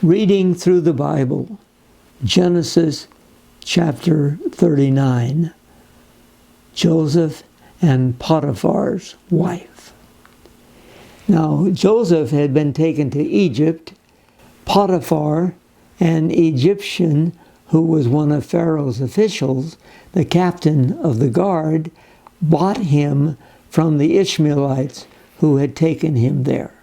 Reading through the Bible, Genesis chapter 39, Joseph and Potiphar's wife. Now, Joseph had been taken to Egypt. Potiphar, an Egyptian who was one of Pharaoh's officials, the captain of the guard, bought him from the Ishmaelites who had taken him there.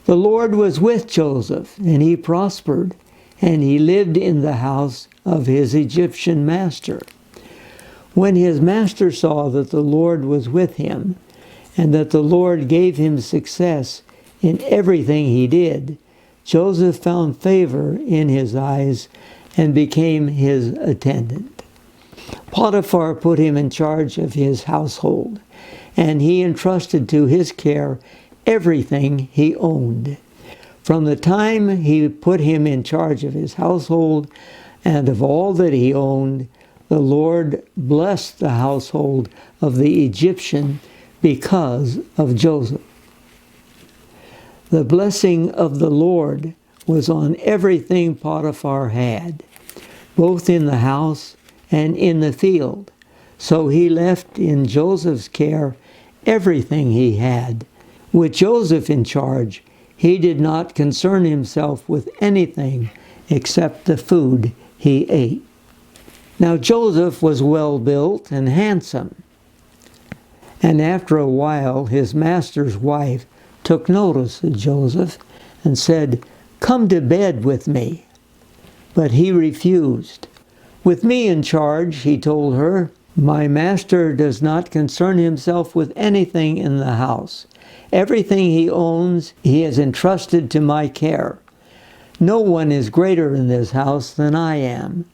The Lord was with Joseph, and he prospered, and he lived in the house of his Egyptian master. When his master saw that the Lord was with him, and that the Lord gave him success in everything he did, Joseph found favor in his eyes and became his attendant. Potiphar put him in charge of his household, and he entrusted to his care everything he owned. From the time he put him in charge of his household and of all that he owned, the Lord blessed the household of the Egyptian because of Joseph. The blessing of the Lord was on everything Potiphar had, both in the house and in the field. So he left in Joseph's care everything he had. With Joseph in charge, he did not concern himself with anything except the food he ate. Now Joseph was well built and handsome. And after a while, his master's wife took notice of Joseph and said, "Come to bed with me." But he refused. "With me in charge," he told her, "my master does not concern himself with anything in the house. Everything he owns, he has entrusted to my care. No one is greater in this house than I am.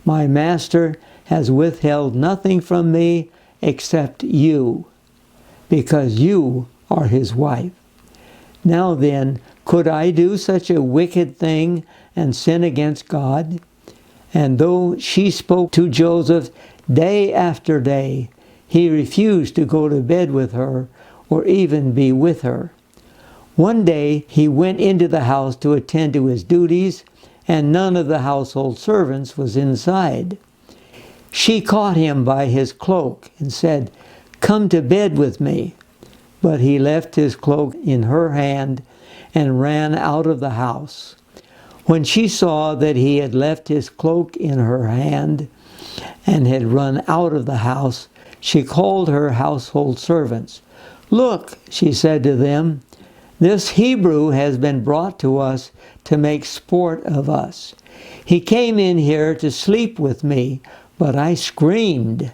My master has withheld nothing from me except you, because you are his wife. Now then, could I do such a wicked thing and sin against God?" And though she spoke to Joseph day after day, he refused to go to bed with her or even be with her. One day he went into the house to attend to his duties, and none of the household servants was inside. She caught him by his cloak and said, "Come to bed with me." But he left his cloak in her hand and ran out of the house. When she saw that he had left his cloak in her hand and had run out of the house, she called her household servants. "Look," she said to them, "this Hebrew has been brought to us to make sport of us. He came in here to sleep with me, but I screamed.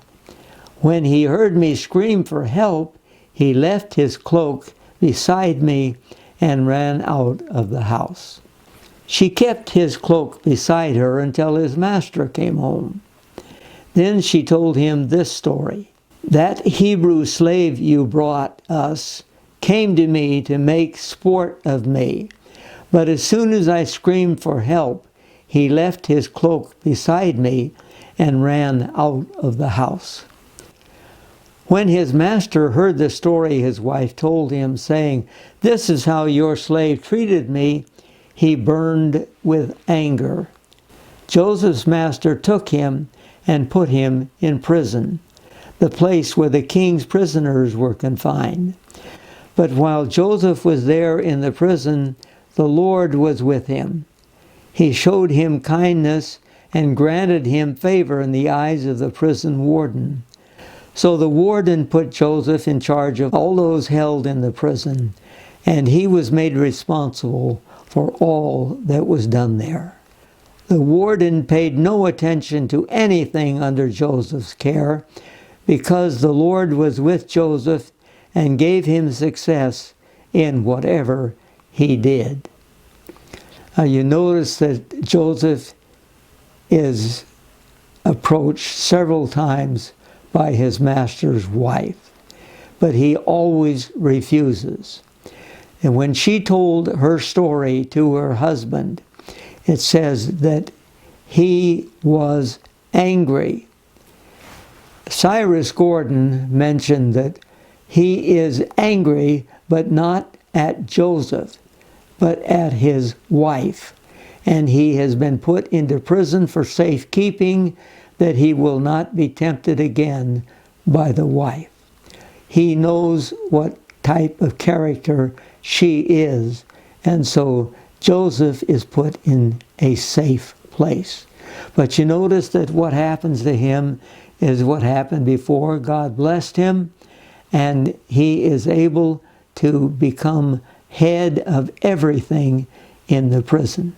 When he heard me scream for help, he left his cloak beside me and ran out of the house." She kept his cloak beside her until his master came home. Then she told him this story. "That Hebrew slave you brought us came to me to make sport of me. But as soon as I screamed for help, he left his cloak beside me and ran out of the house." When his master heard the story his wife told him, saying, "This is how your slave treated me," he burned with anger. Joseph's master took him and put him in prison, the place where the king's prisoners were confined. But while Joseph was there in the prison, the Lord was with him. He showed him kindness and granted him favor in the eyes of the prison warden. So the warden put Joseph in charge of all those held in the prison, and he was made responsible for all that was done there. The warden paid no attention to anything under Joseph's care, because the Lord was with Joseph and gave him success in whatever he did. You notice that Joseph is approached several times by his master's wife, but he always refuses. And when she told her story to her husband, it says that he was angry. Cyrus Gordon mentioned that he is angry, but not at Joseph, but at his wife. and he has been put into prison for safekeeping, that he will not be tempted again by the wife. He knows what type of character she is, and so Joseph is put in a safe place. But you notice that what happens to him is what happened before. God blessed him, and he is able to become head of everything in the prison.